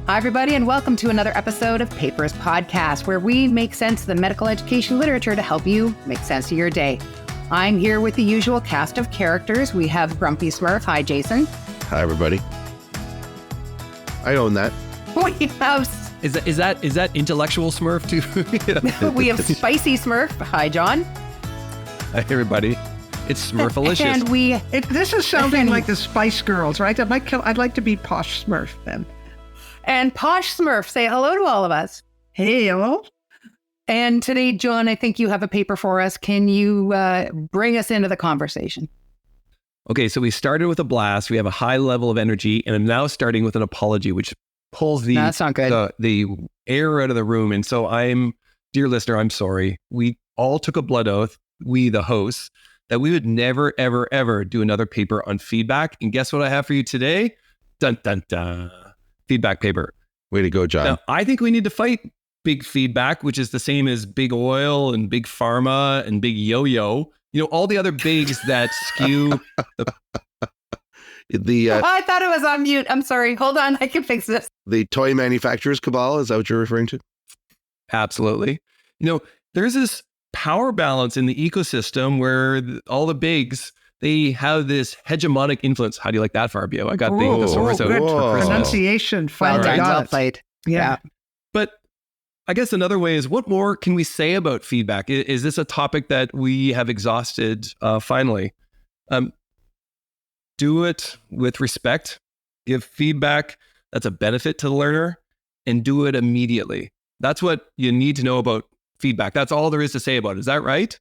Hi, everybody, and welcome to another episode of Papers Podcast, where we make sense of the medical education literature to help you make sense of your day. I'm here with the usual cast of characters. We have Grumpy Smurf. Hi, Jason. Hi, everybody. I own that. We have... Is that intellectual Smurf too? We have Spicy Smurf. Hi, John. Hi, everybody. It's Smurfalicious. And this is sounding like the Spice Girls, right? I'd like to be Posh Smurf then. And Posh Smurf, say hello to all of us. Hey, hello. And today, John, I think you have a paper for us. Can you bring us into the conversation? Okay, so we started with a blast. We have a high level of energy, and I'm now starting with an apology, which pulls the that's not good. The air out of the room. And so dear listener, I'm sorry. We all took a blood oath, we the hosts, that we would never, ever, ever do another paper on feedback. And guess what I have for you today? Dun, dun, dun. Feedback paper. Way to go, John. Now, I think we need to fight big feedback, which is the same as big oil and big pharma and big yo-yo. You know, all the other bigs that skew I thought it was on mute. I'm sorry. Hold on. I can fix this. The toy manufacturers cabal, is that what you're referring to? Absolutely. You know, there's this power balance in the ecosystem where all the bigs, they have this hegemonic influence. How do you like that, Varpio? I got the source out good for Christmas. pronunciation. Well done. Got Well it. played. Yeah. But I guess another way is, what more can we say about feedback? Is this a topic that we have exhausted finally? Do it with respect, give feedback that's a benefit to the learner, and do it immediately. That's what you need to know about feedback. That's all there is to say about it. Is that right?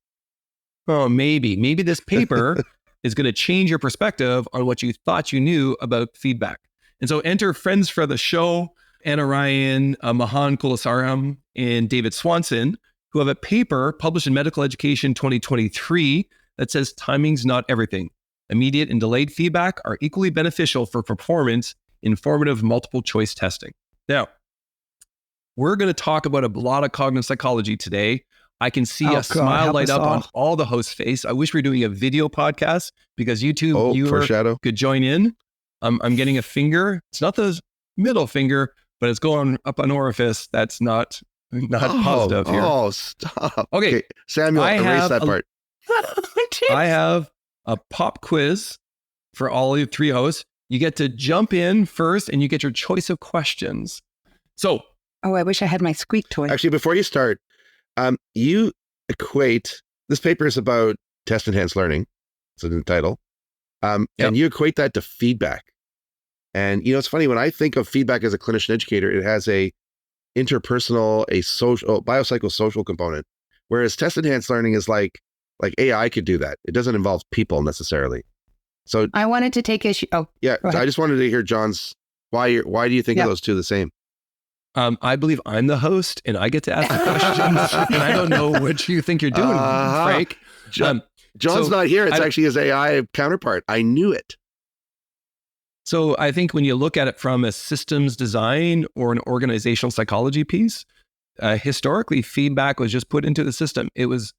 Oh, maybe. Maybe this paper is going to change your perspective on what you thought you knew about feedback. And so enter friends for the show, Anna Ryan, Mahan Kulasaram, and David Swanson, who have a paper published in Medical Education 2023 that says timing's not everything. Immediate and delayed feedback are equally beneficial for performance in formative multiple choice testing. Now, we're going to talk about a lot of cognitive psychology today. I can see a smile light up on all the hosts' face. I wish we were doing a video podcast because you could join in. I'm getting a finger. It's not the middle finger, but it's going up an orifice. That's not positive here. Oh, stop. Okay. Samuel, erase that part. I have a pop quiz for all you three hosts. You get to jump in first and you get your choice of questions. So, I wish I had my squeak toy. Actually, before you start, you equate, this paper is about test enhanced learning. It's in the title. And you equate that to feedback. And, you know, it's funny, when I think of feedback as a clinician educator, it has a interpersonal, a social, biopsychosocial component. Whereas test enhanced learning is like AI could do that. It doesn't involve people necessarily. So I wanted to take issue. Oh, yeah. I just wanted to hear John's, why do you think of those two the same? I believe I'm the host and I get to ask the questions and I don't know what you think you're doing, Frank. John's not here. It's actually his AI counterpart. I knew it. So I think when you look at it from a systems design or an organizational psychology piece, historically feedback was just put into the system. It was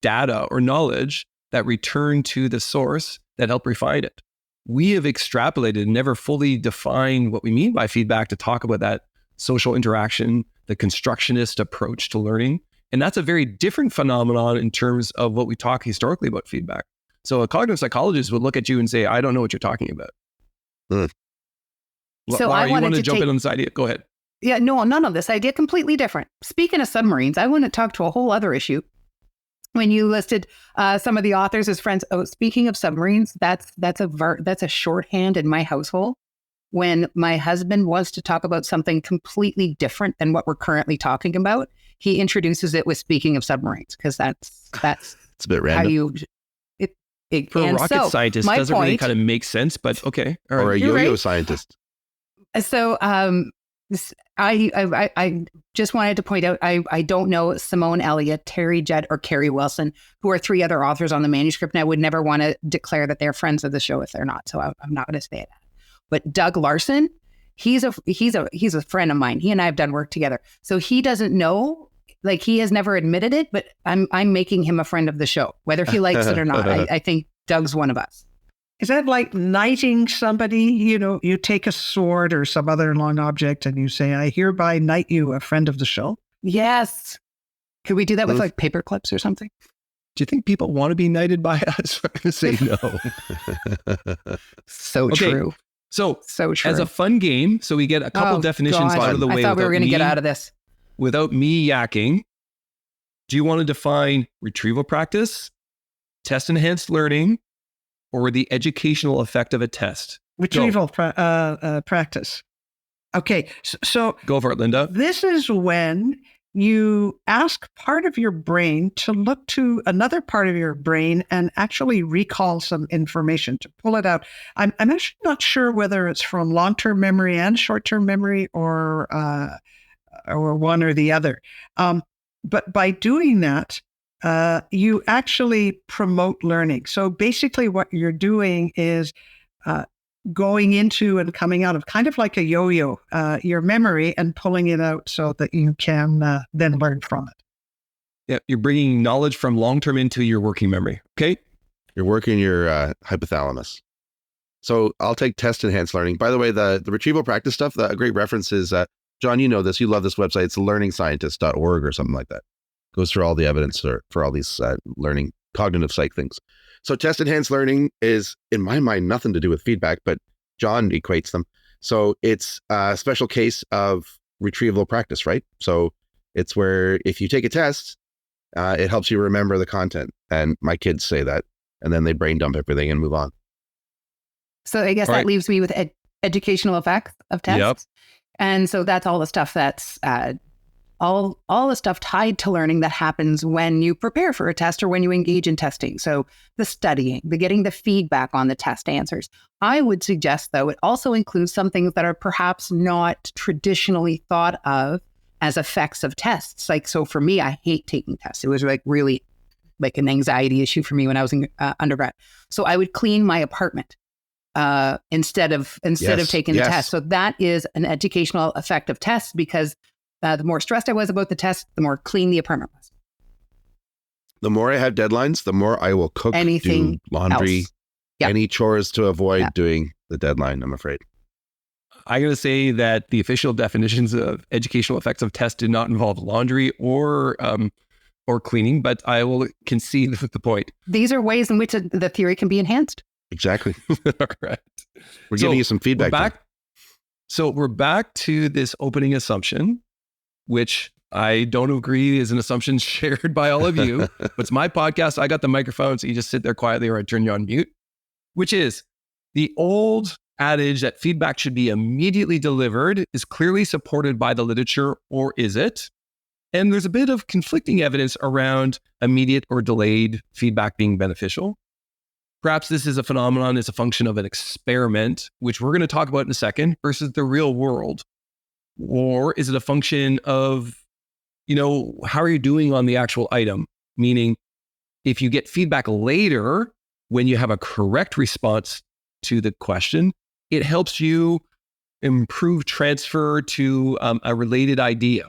data or knowledge that returned to the source that helped refine it. We have extrapolated and never fully defined what we mean by feedback to talk about that social interaction, the constructionist approach to learning. And that's a very different phenomenon in terms of what we talk historically about feedback. So a cognitive psychologist would look at you and say, I don't know what you're talking about. So Lara, I wanted to jump in on this idea. Go ahead. Yeah, no, none of this idea. Completely different. Speaking of submarines, I want to talk to a whole other issue. When you listed some of the authors as friends, speaking of submarines, that's a shorthand in my household. When my husband wants to talk about something completely different than what we're currently talking about, he introduces it with speaking of submarines, because that's it's a bit random. How you for a rocket scientist doesn't really kind of make sense, but okay. All right. Or a yo-yo scientist. So I just wanted to point out, I don't know Simone Elliott, Terry Judd, or Carrie Wilson, who are three other authors on the manuscript, and I would never want to declare that they're friends of the show if they're not. So I'm not going to say that. But Doug Larson, he's a friend of mine. He and I have done work together. So he doesn't know, like, he has never admitted it, but I'm making him a friend of the show, whether he likes it or not. I think Doug's one of us. Is that like knighting somebody? You take a sword or some other long object and you say, I hereby knight you, a friend of the show. Yes. Could we do that with like paper clips or something? Do you think people want to be knighted by us? I'm going to say no. So Okay. true. So true. as a fun game, so we get a couple definitions God. out of the way. I thought we were going to get out of this. Without me yakking, do you want to define retrieval practice, test-enhanced learning, or the educational effect of a test? Retrieval practice. Okay, so go for it, Linda. This is when you ask part of your brain to look to another part of your brain and actually recall some information, to pull it out. I'm actually not sure whether it's from long-term memory and short-term memory or one or the other. But by doing that, you actually promote learning. So basically what you're doing is going into and coming out of, kind of like a yo-yo, your memory, and pulling it out so that you can then learn from it. Yeah, you're bringing knowledge from long-term into your working memory. Okay. You're working your hypothalamus. So I'll take test-enhanced learning. By the way, the retrieval practice stuff, a great reference is, John, you know this, you love this website. It's learningscientist.org or something like that. Goes through all the evidence for all these learning, cognitive psych things. So test-enhanced learning is, in my mind, nothing to do with feedback, but John equates them. So it's a special case of retrieval practice, right? So it's where if you take a test, it helps you remember the content. And my kids say that, and then they brain dump everything and move on. So I guess that leaves me with educational effects of tests. Yep. And so that's all the stuff that's all the stuff tied to learning that happens when you prepare for a test or when you engage in testing. So the studying, the getting the feedback on the test answers. I would suggest, though, it also includes some things that are perhaps not traditionally thought of as effects of tests. Like, so for me, I hate taking tests. It was like really like an anxiety issue for me when I was in undergrad. So I would clean my apartment instead of taking the test. So that is an educational effect of tests, because the more stressed I was about the test, the more clean the apartment was. The more I have deadlines, the more I will cook, do laundry, any chores to avoid doing the deadline, I'm afraid. I'm going to say that the official definitions of educational effects of tests did not involve laundry or cleaning, but I will concede the point. These are ways in which the theory can be enhanced. Exactly. All right. We're giving you some feedback. So we're back to this opening assumption, which I don't agree is an assumption shared by all of you. But it's my podcast. I got the microphone, so you just sit there quietly or I turn you on mute, which is the old adage that feedback should be immediately delivered is clearly supported by the literature, or is it? And there's a bit of conflicting evidence around immediate or delayed feedback being beneficial. Perhaps this is a phenomenon, it's a function of an experiment, which we're going to talk about in a second, versus the real world. Or is it a function of, how are you doing on the actual item? Meaning, if you get feedback later, when you have a correct response to the question, it helps you improve transfer to a related idea.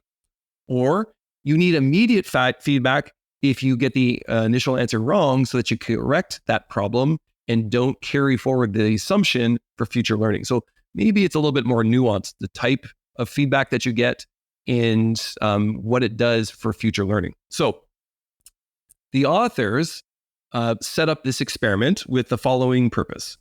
Or you need immediate feedback if you get the initial answer wrong, so that you correct that problem and don't carry forward the assumption for future learning. So maybe it's a little bit more nuanced, the type of feedback that you get and what it does for future learning. So the authors set up this experiment with the following purpose: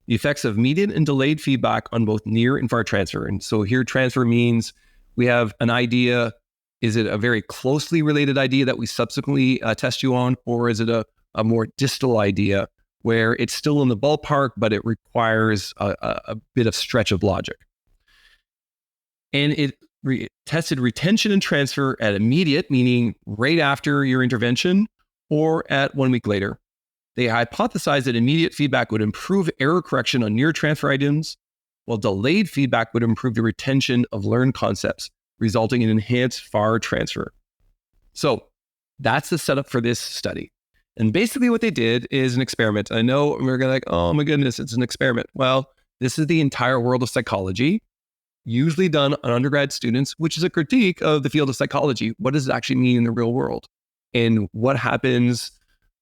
the effects of immediate and delayed feedback on both near and far transfer. And so here transfer means we have an idea. Is it a very closely related idea that we subsequently test you on, or is it a more distal idea where it's still in the ballpark, but it requires a bit of stretch of logic? And it tested retention and transfer at immediate, meaning right after your intervention, or at 1 week later. They hypothesized that immediate feedback would improve error correction on near transfer items, while delayed feedback would improve the retention of learned concepts, resulting in enhanced far transfer. So that's the setup for this study. And basically what they did is an experiment. I know we're going to like, oh my goodness, it's an experiment. Well, this is the entire world of psychology, usually done on undergrad students, which is a critique of the field of psychology. What does it actually mean in the real world? And what happens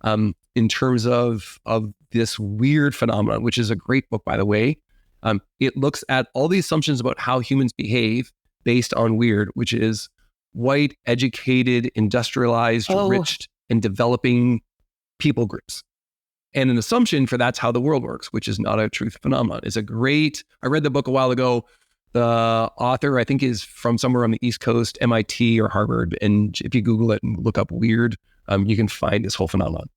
in terms of this weird phenomenon, which is a great book, by the way. It looks at all the assumptions about how humans behave based on weird, which is white, educated, industrialized, rich, and developing people groups. And an assumption for that's how the world works, which is not a truth phenomenon. It's I read the book a while ago. The author, I think, is from somewhere on the East Coast, MIT or Harvard. And if you Google it and look up weird, you can find this whole phenomenon.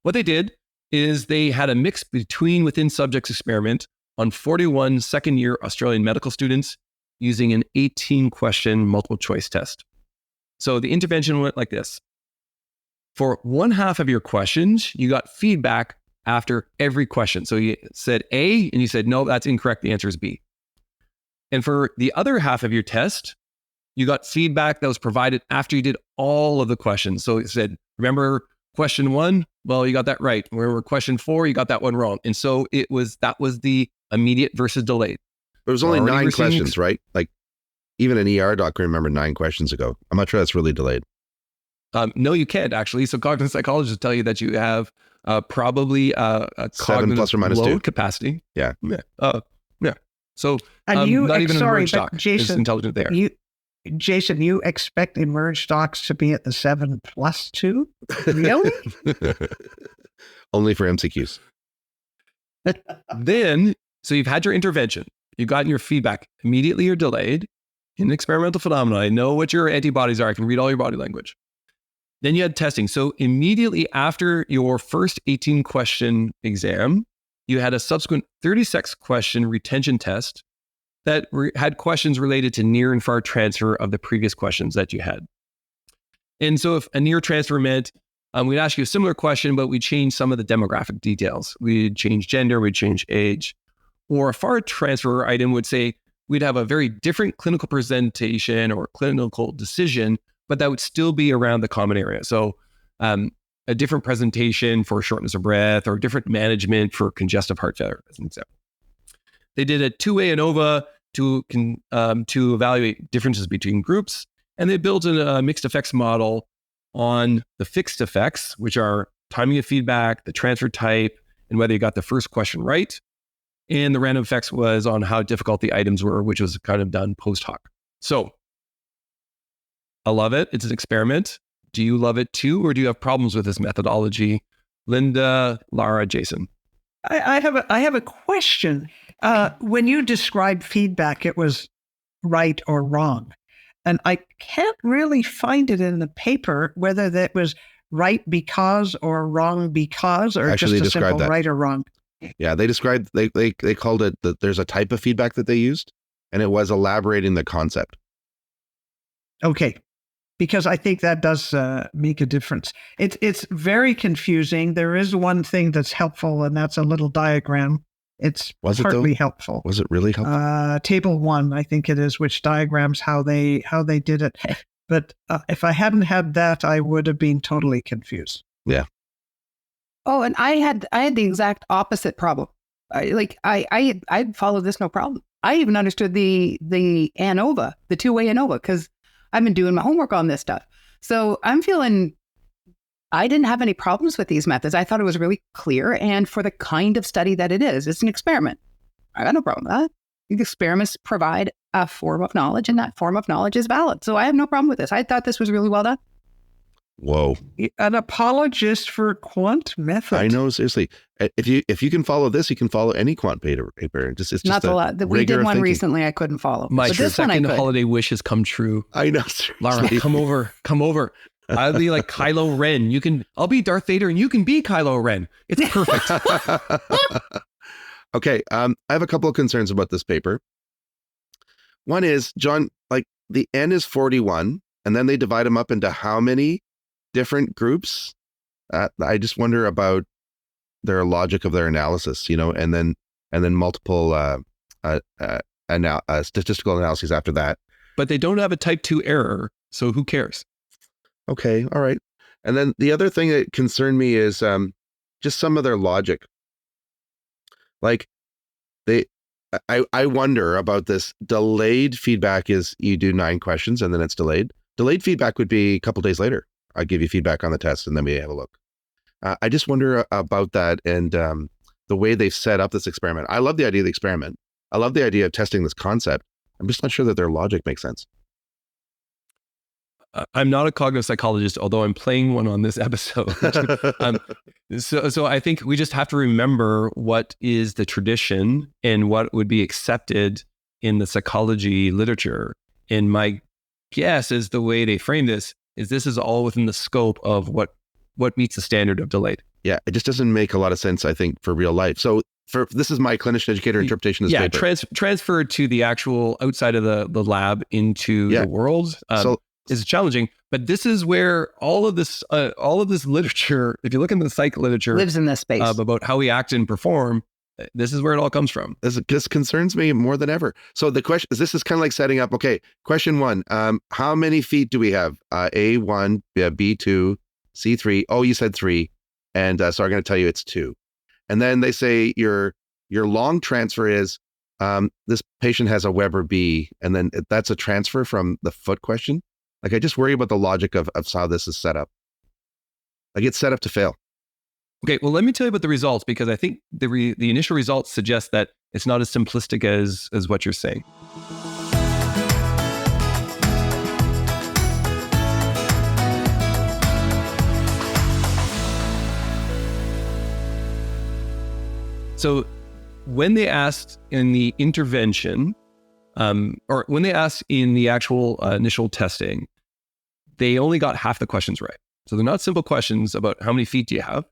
What they did is they had a mix between within subjects experiment on 41 second-year Australian medical students using an 18-question multiple choice test. So the intervention went like this. For one half of your questions, you got feedback after every question. So you said A, and you said, no, that's incorrect. The answer is B. And for the other half of your test, you got feedback that was provided after you did all of the questions. So it said, remember question 1? Well, you got that right. Remember question 4? You got that one wrong. And so that was the immediate versus delayed. But it was only 9 questions, right? Like even an ER doc can remember 9 questions ago. I'm not sure that's really delayed. No, you can't actually. So cognitive psychologists tell you that you have probably a 7 plus or minus load 2 capacity. Yeah. So and you, not even sorry, an emerge doc is intelligent there. Jason, you expect emerge docs to be at the 7 plus 2? Really? Only for MCQs. Then, so you've had your intervention. You've gotten your feedback immediately or delayed in experimental phenomena. I know what your antibodies are. I can read all your body language. Then you had testing. So immediately after your first 18-question exam, you had a subsequent 36-question retention test that had questions related to near and far transfer of the previous questions that you had. And so if a near transfer meant, we'd ask you a similar question, but we'd change some of the demographic details. We'd change gender, we'd change age. Or a far transfer item would say, we'd have a very different clinical presentation or clinical decision, but that would still be around the common area. So a different presentation for shortness of breath or different management for congestive heart failure, as an example. They did a 2-way ANOVA to evaluate differences between groups, and they built a mixed effects model on the fixed effects, which are timing of feedback, the transfer type, and whether you got the first question right. And the random effects was on how difficult the items were, which was kind of done post hoc. So I love it. It's an experiment. Do you love it too, or do you have problems with this methodology? Linda, Lara, Jason. I have a question. When you described feedback, it was right or wrong. And I can't really find it in the paper whether that was right because or wrong because, or Actually, just a simple that. right or wrong. Yeah, they described, they called it that there's a type of feedback that they used, and it was elaborating the concept. Okay. Because I think that does make a difference. It's very confusing. There is one thing that's helpful, and that's a little diagram. It's partly helpful. Was it really helpful? Table 1, I think it is, which diagrams how they did it. But if I hadn't had that, I would have been totally confused. Yeah. Oh, and I had the exact opposite problem. I followed this no problem. I even understood the ANOVA, the 2-way ANOVA, because I've been doing my homework on this stuff. So I'm feeling I didn't have any problems with these methods. I thought it was really clear. And for the kind of study that it is, it's an experiment. I got no problem with that. These experiments provide a form of knowledge, and that form of knowledge is valid. So I have no problem with this. I thought this was really well done. Whoa. An apologist for quant method. I know, seriously. If you can follow this, you can follow any quant paper. It's just not the lot. We did one recently I couldn't follow. My second holiday wish has come true. I know. Lara, come over. I'll be like Kylo Ren. I'll be Darth Vader and you can be Kylo Ren. It's perfect. Okay. I have a couple of concerns about this paper. One is, John, like the N is 41, and then they divide them up into how many different groups? I just wonder about their logic of their analysis, and then multiple statistical analyses after that. But they don't have a type 2 error, so who cares? Okay, all right. And then the other thing that concerned me is just some of their logic. Like I wonder about this delayed feedback. Is you do 9 questions and then it's delayed. Delayed feedback would be a couple days later. I give you feedback on the test and then we have a look. I just wonder about that and the way they've set up this experiment. I love the idea of the experiment. I love the idea of testing this concept. I'm just not sure that their logic makes sense. I'm not a cognitive psychologist, although I'm playing one on this episode. So I think we just have to remember what is the tradition and what would be accepted in the psychology literature. And my guess is the way they frame this is all within the scope of what meets the standard of delayed. Yeah, it just doesn't make a lot of sense, I think, for real life. So this is my clinician educator interpretation of this paper. Transferred to the actual outside of the lab into the world. Is challenging, but this is where all of this literature, if you look in the psych literature, lives in this space about how we act and perform. This is where it all comes from. This concerns me more than ever. So the question is, this is kind of like setting up. Okay, question one: how many feet do we have? A1, B2, C3. Oh, you said 3, and so I'm going to tell you it's 2. And then they say your long transfer is this patient has a Weber B, and then that's a transfer from the foot question. Like, I just worry about the logic of how this is set up. Like, it's set up to fail. Okay, well, let me tell you about the results, because I think the initial results suggest that it's not as simplistic as what you're saying. So when they asked in the intervention, or when they asked in the actual initial testing, they only got half the questions right. So they're not simple questions about how many feet do you have.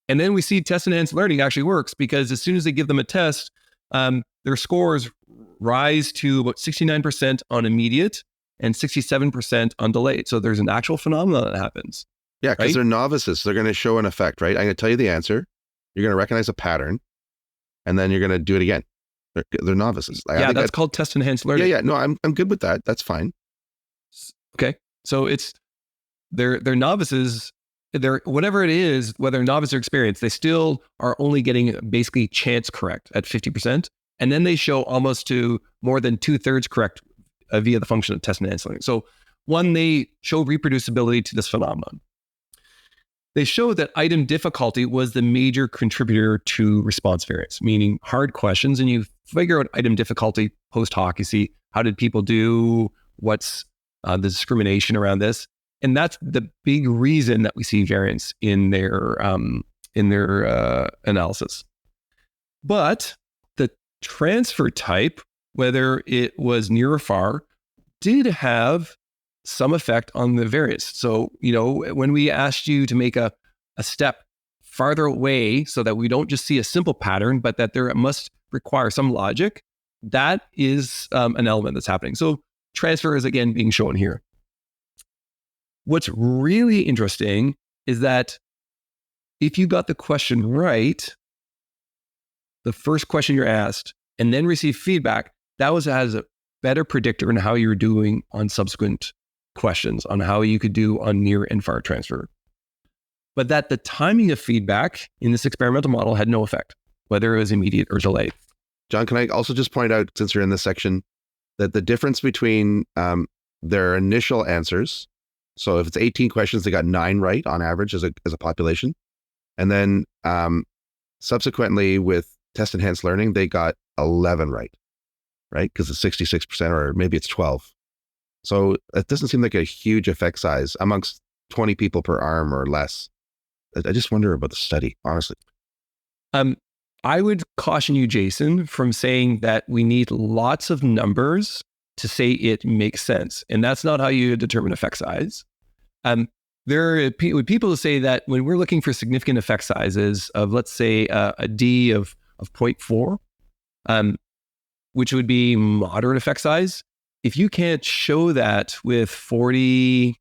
And then we see test-enhanced learning actually works, because as soon as they give them a test, their scores rise to about 69% on immediate and 67% on delayed. So there's an actual phenomenon that happens. Yeah, because they're novices. So they're going to show an effect, right? I'm going to tell you the answer. You're going to recognize a pattern, and then you're going to do it again. They're novices. I think that's called test-enhanced learning. Yeah. No, I'm good with that. That's fine. Okay. So they're novices. They're whatever it is, whether novice or experienced, they still are only getting basically chance correct at 50%. And then they show almost to more than 2/3 correct via the function of test-enhanced learning. So one, they show reproducibility to this phenomenon. They showed that item difficulty was the major contributor to response variance, meaning hard questions, and you figure out item difficulty post hoc. You see, how did people do? What's the discrimination around this? And that's the big reason that we see variance in their analysis. But the transfer type, whether it was near or far, did have some effect on the variance. So, when we asked you to make a step farther away so that we don't just see a simple pattern, but that there must require some logic, that is an element that's happening. So transfer is again being shown here. What's really interesting is that if you got the question right, the first question you're asked, and then receive feedback, that was as a better predictor in how you're doing on subsequent questions, on how you could do on near and far transfer. But that the timing of feedback in this experimental model had no effect, whether it was immediate or delayed. John, can I also just point out, since you're in this section, that the difference between their initial answers, so if it's 18 questions, they got 9 right on average as a population. And then subsequently with test-enhanced learning, they got 11 right? Because it's 66%, or maybe it's 12. So it doesn't seem like a huge effect size amongst 20 people per arm or less. I just wonder about the study, honestly. I would caution you, Jason, from saying that we need lots of numbers to say it makes sense. And that's not how you determine effect size. There are people who say that when we're looking for significant effect sizes of, let's say, a D of 0.4, which would be moderate effect size, if you can't show that with 40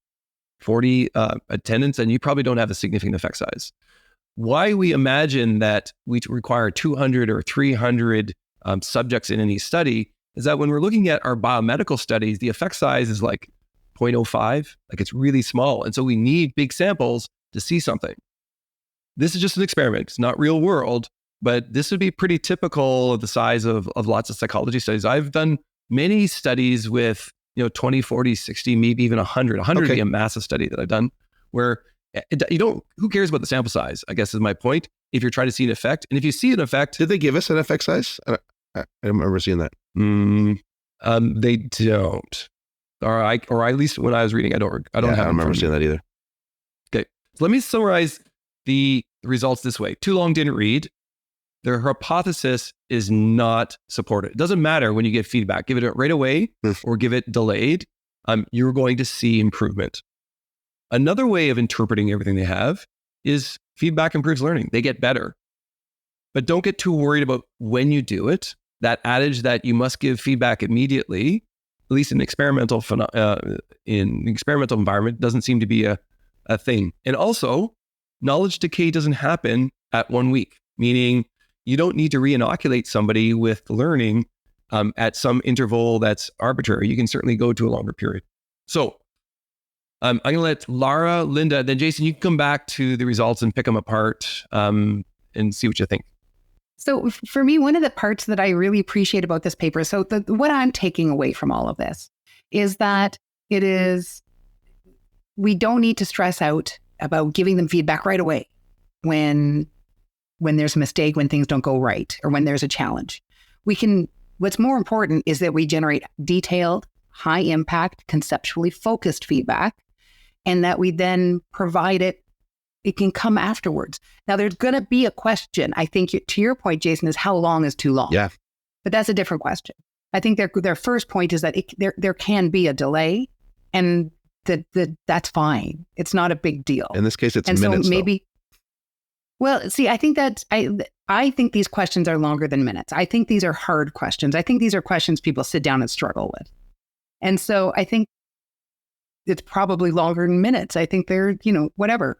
attendance, then you probably don't have a significant effect size. Why we imagine that we require 200 or 300 subjects in any study is that when we're looking at our biomedical studies, the effect size is like 0.05, like it's really small. And so we need big samples to see something. This is just an experiment. It's not real world, but this would be pretty typical of the size of lots of psychology studies. I've done many studies with 20, 40, 60, maybe even 100. 100 would be a massive study that I've done, where Who cares about the sample size, I guess is my point, if you're trying to see an effect. And if you see an effect. Did they give us an effect size? I don't remember seeing that. They don't. Or at least when I was reading, I don't remember seeing that either. Okay. So let me summarize the results this way. Too long, didn't read. Their hypothesis is not supported. It doesn't matter when you get feedback. Give it right away or give it delayed. You're going to see improvement. Another way of interpreting everything they have is feedback improves learning. They get better. But don't get too worried about when you do it. That adage that you must give feedback immediately, at least in experimental environment, doesn't seem to be a thing. And also, knowledge decay doesn't happen at 1 week, meaning you don't need to re-inoculate somebody with learning at some interval that's arbitrary. You can certainly go to a longer period. So I'm going to let Lara, Linda, then Jason, you can come back to the results and pick them apart and see what you think. So for me, one of the parts that I really appreciate about this paper, what I'm taking away from all of this is that we don't need to stress out about giving them feedback right away when there's a mistake, when things don't go right, or when there's a challenge. What's more important is that we generate detailed, high impact, conceptually focused feedback, and that we then provide it can come afterwards. Now, there's going to be a question. I think to your point, Jason, is how long is too long? Yeah. But that's a different question. I think their first point is that there can be a delay, and that's fine. It's not a big deal. In this case, it's and minutes. So maybe. Well, see, I think I think these questions are longer than minutes. I think these are hard questions. I think these are questions people sit down and struggle with. And so I think it's probably longer than minutes. I think they're, whatever.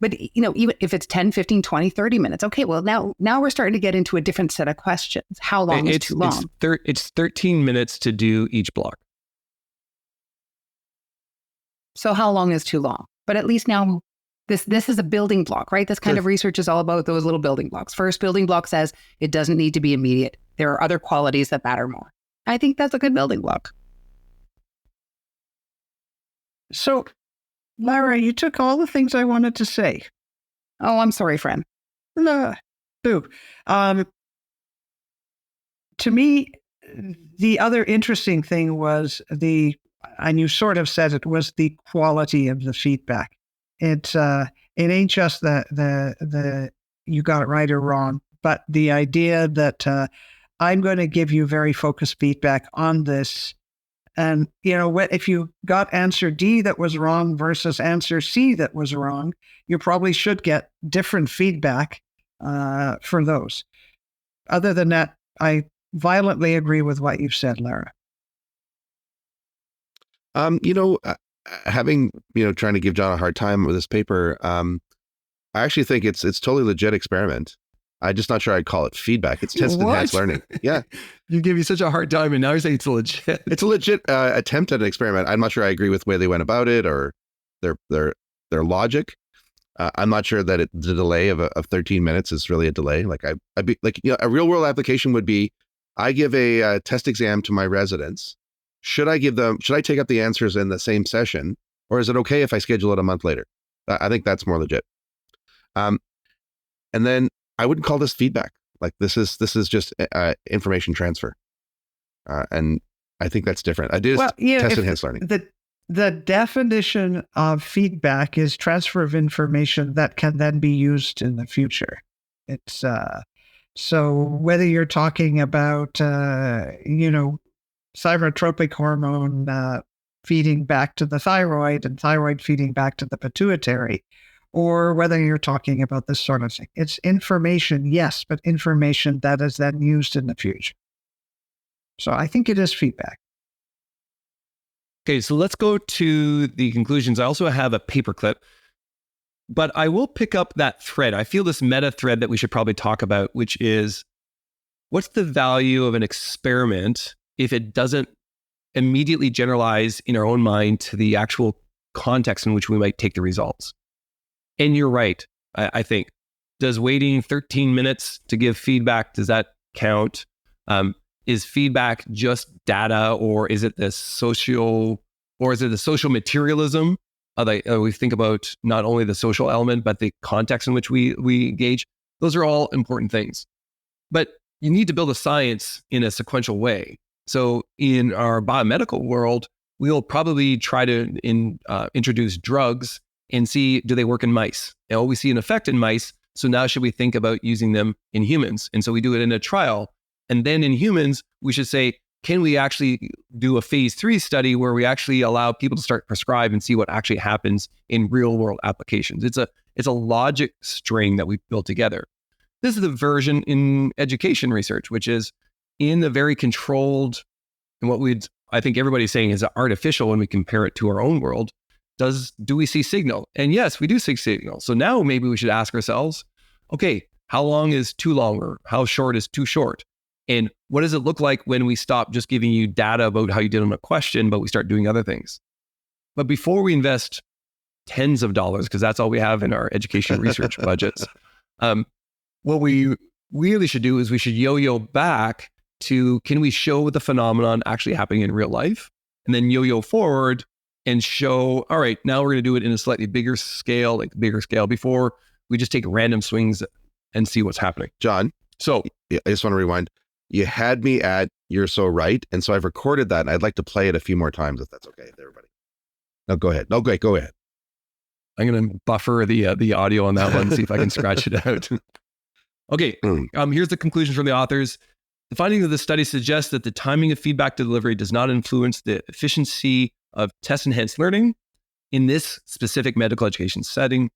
But, even if it's 10, 15, 20, 30 minutes, okay, well, now we're starting to get into a different set of questions. How long is too long? It's 13 minutes to do each block. So how long is too long? But at least now this is a building block, right? This kind of research is all about those little building blocks. First building block says it doesn't need to be immediate. There are other qualities that matter more. I think that's a good building block. So, Lara, you took all the things I wanted to say. Oh, I'm sorry, friend. No. To me, the other interesting thing was and you sort of said it, was the quality of the feedback. It ain't just the you got it right or wrong, but the idea that I'm going to give you very focused feedback on this. And, if you got answer D that was wrong versus answer C that was wrong, you probably should get different feedback for those. Other than that, I violently agree with what you've said, Lara. Having, trying to give John a hard time with this paper, I actually think it's totally legit experiment. I'm just not sure I'd call it feedback. It's test enhanced learning. Yeah. You give me such a hard time, and now you're saying it's legit. It's a legit attempt at an experiment. I'm not sure I agree with the way they went about it or their logic. I'm not sure that the delay of 13 minutes is really a delay. Like I'd be like, a real world application would be, I give a test exam to my residents. Should I take up the answers in the same session, or is it okay if I schedule it a month later? I think that's more legit. And then I wouldn't call this feedback. Like this is just information transfer, and I think that's different. Test enhanced learning. The definition of feedback is transfer of information that can then be used in the future. It's so whether you're talking about cytotropic hormone feeding back to the thyroid and thyroid feeding back to the pituitary, or whether you're talking about this sort of thing. It's information, yes, but information that is then used in the future. So I think it is feedback. Okay, so let's go to the conclusions. I also have a paper clip, but I will pick up that thread. I feel this meta thread that we should probably talk about, which is, what's the value of an experiment if it doesn't immediately generalize in our own mind to the actual context in which we might take the results? And you're right, I think. Does waiting 13 minutes to give feedback, does that count? Is feedback just data, or is it the social materialism We think about not only the social element, but the context in which we engage. Those are all important things. But you need to build a science in a sequential way. So in our biomedical world, we'll probably try to introduce drugs and see, do they work in mice? And we see an effect in mice. So now should we think about using them in humans? And so we do it in a trial. And then in humans, we should say, can we actually do a phase 3 study where we actually allow people to start prescribe and see what actually happens in real world applications? It's a logic string that we've built together. This is the version in education research, which is in the very controlled, and I think everybody's saying is artificial when we compare it to our own world. Do we see signal? And yes, we do see signal. So now maybe we should ask ourselves, okay, how long is too long, or how short is too short? And what does it look like when we stop just giving you data about how you did on a question, but we start doing other things? But before we invest tens of dollars, because that's all we have in our education research budgets, what we really should do is we should yo-yo back to, can we show the phenomenon actually happening in real life? And then yo-yo forward and show, all right, now we're going to do it in a slightly bigger scale, before we just take random swings and see what's happening. John, so I just want to rewind. You had me at "you're so right," and so I've recorded that, and I'd like to play it a few more times, if that's okay with everybody. No, go ahead. No, great, go ahead. I'm going to buffer the audio on that one, see if I can scratch it out. Okay, here's the conclusion from the authors. The findings of the study suggest that the timing of feedback delivery does not influence the efficiency of test-enhanced learning. In this specific medical education setting,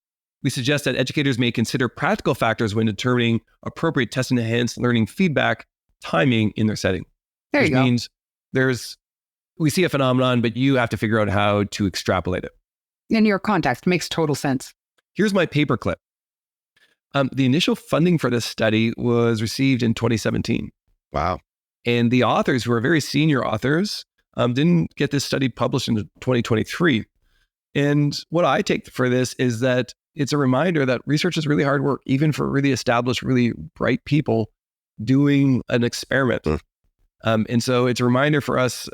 we suggest that educators may consider practical factors when determining appropriate test-enhanced learning feedback timing in their setting. There you go. Which means we see a phenomenon, but you have to figure out how to extrapolate it. In your context, makes total sense. Here's my paperclip. The initial funding for this study was received in 2017. Wow. And the authors, who are very senior authors, didn't get this study published in 2023. And what I take for this is that it's a reminder that research is really hard work, even for really established, really bright people doing an experiment. And so it's a reminder for us,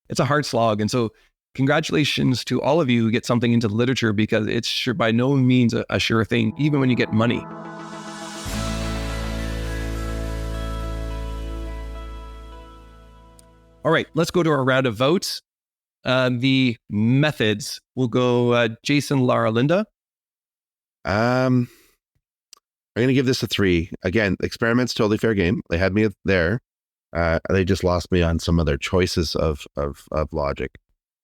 it's a hard slog. And so congratulations to all of you who get something into literature, because it's by no means a sure thing, even when you get money. All right, let's go to our round of votes. The methods, we'll go Jason, Lara, Linda. I'm going to give this a 3. Again, experiments, totally fair game. They had me there. They just lost me on some of their choices of logic.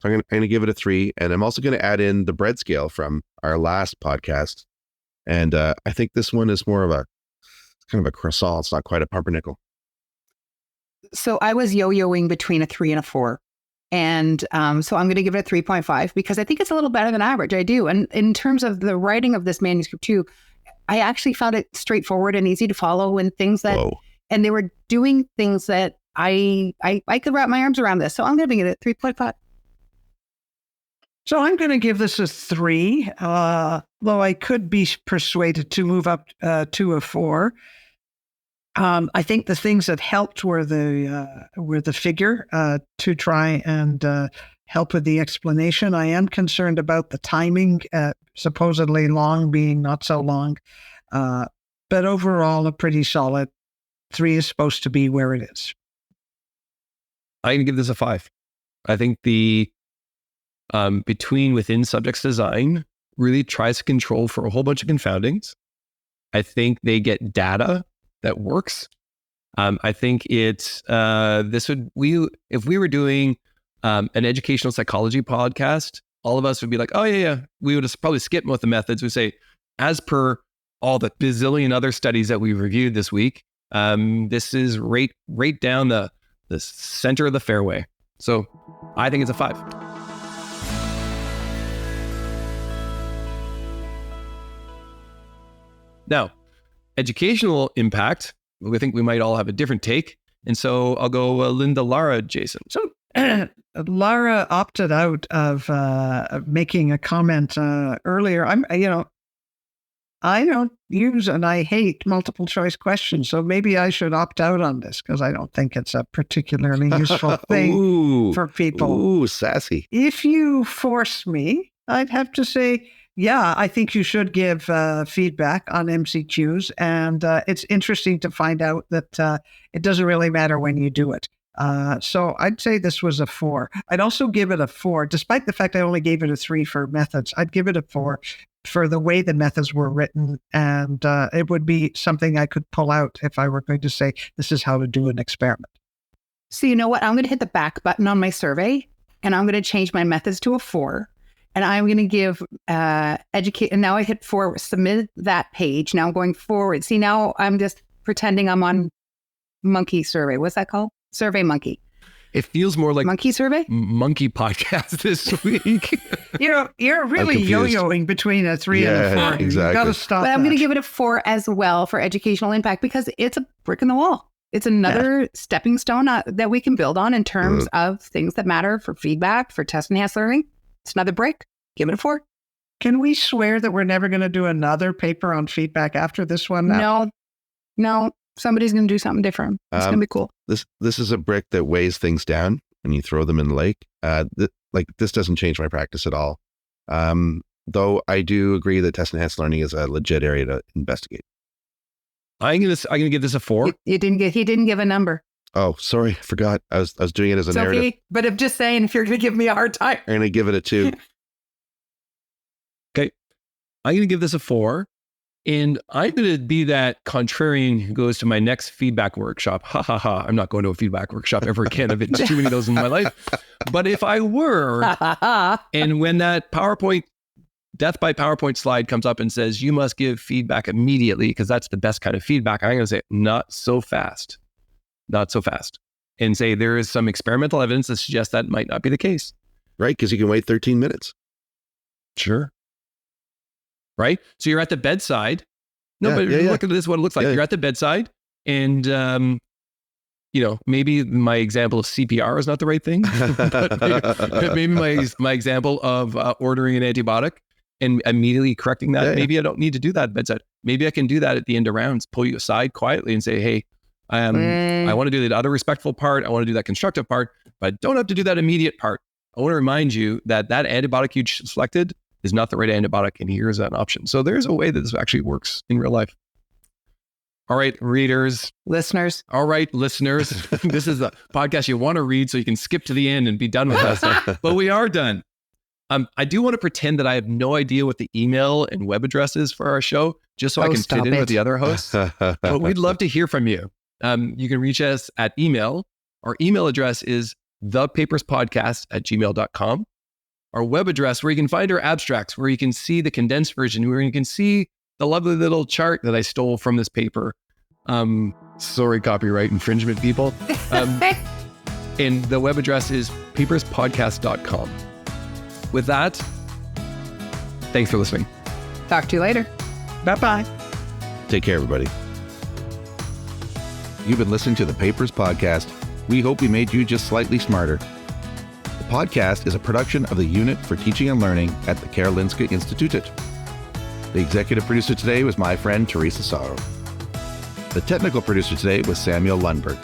So I'm going to give it a 3. And I'm also going to add in the bread scale from our last podcast. And I think this one is more of kind of a croissant. It's not quite a pumpernickel. So I was yo-yoing between a 3 and a 4. And so I'm going to give it a 3.5 because I think it's a little better than average. I do. And in terms of the writing of this manuscript too, I actually found it straightforward and easy to follow, and things that, and they were doing things that I could wrap my arms around this. So I'm going to give it a 3.5. So I'm going to give this a 3, though I could be persuaded to move up to a 4. I think the things that helped were the figure to try and help with the explanation. I am concerned about the timing, supposedly long being not so long. But overall, a pretty solid 3 is supposed to be where it is. I'm going to give this a 5. I think the within subjects design really tries to control for a whole bunch of confoundings. I think they get data that works. I think it's if we were doing an educational psychology podcast, all of us would be like, oh yeah. We would probably skip most of the methods. We'd say, as per all the bazillion other studies that we reviewed this week, this is right down the center of the fairway. So I think it's a 5. Now, educational impact, we think we might all have a different take. And so I'll go Linda, Lara, Jason. So Lara opted out of making a comment earlier. I don't use and I hate multiple choice questions. So maybe I should opt out on this because I don't think it's a particularly useful thing for people. Ooh, sassy. If you force me I'd have to say, yeah, I think you should give feedback on MCQs. And it's interesting to find out that it doesn't really matter when you do it. So I'd say this was a 4. I'd also give it a 4, despite the fact I only gave it a 3 for methods. I'd give it a 4 for the way the methods were written. And it would be something I could pull out if I were going to say, this is how to do an experiment. So you know what? I'm going to hit the back button on my survey, and I'm going to change my methods to a 4. And I'm going to give educate. And now I hit 4, submit that page. Now I'm going forward. See, now I'm just pretending I'm on Monkey Survey. What's that called? Survey Monkey. It feels more like Monkey Survey? Monkey Podcast this week. You're really yo-yoing between a 3 and a 4. Exactly. You got to stop. But I'm going to give it a 4 as well for educational impact, because it's a brick in the wall. It's another stepping stone that we can build on in terms of things that matter for feedback, for test enhanced learning. It's another brick. Give it a 4. Can we swear that we're never going to do another paper on feedback after this one? No. Somebody's going to do something different. It's going to be cool. This is a brick that weighs things down when you throw them in the lake. This doesn't change my practice at all. Though I do agree that test enhanced learning is a legit area to investigate. I'm gonna give this a 4. He didn't give a number. Oh, sorry, I forgot. I was doing it as a narrative. Okay, but I'm just saying, if you're going to give me a hard time, I'm going to give it a 2. Okay, I'm gonna give this a 4. And I'm going to be that contrarian who goes to my next feedback workshop. Ha ha ha. I'm not going to a feedback workshop ever again. I've been too many of those in my life. But if I were, and when that death by PowerPoint slide comes up and says, you must give feedback immediately because that's the best kind of feedback, I'm going to say, not so fast. Not so fast. And say there is some experimental evidence that suggests that might not be the case. Right? Because you can wait 13 minutes. Sure. Right? So you're at the bedside. Look at this, what it looks like. Yeah. You're at the bedside and, maybe my example of CPR is not the right thing, but maybe my example of ordering an antibiotic and immediately correcting that. Maybe I don't need to do that at bedside. Maybe I can do that at the end of rounds, pull you aside quietly and say, hey, I want to do the other respectful part. I want to do that constructive part, but I don't have to do that immediate part. I want to remind you that antibiotic you selected is not the right antibiotic, and here's an option. So there's a way that this actually works in real life. All right, readers. Listeners. All right, listeners. This is a podcast you want to read so you can skip to the end and be done with us. But we are done. I do want to pretend that I have no idea what the email and web address is for our show, just so I can fit in with the other hosts. But we'd love to hear from you. You can reach us at email. Our email address is thepaperspodcast@gmail.com. Our web address, where you can find our abstracts, where you can see the condensed version, where you can see the lovely little chart that I stole from this paper. Sorry, copyright infringement, people. And the web address is paperspodcast.com. With that, thanks for listening. Talk to you later. Bye-bye. Take care, everybody. You've been listening to the Papers Podcast. We hope we made you just slightly smarter. The podcast is a production of the Unit for Teaching and Learning at the Karolinska Institutet. The executive producer today was my friend Teresa Sörö. The technical producer today was Samuel Lundberg.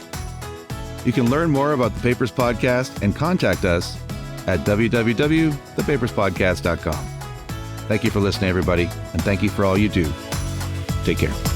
You can learn more about the Papers Podcast and contact us at www.thepaperspodcast.com. Thank you for listening, everybody, and thank you for all you do. Take care.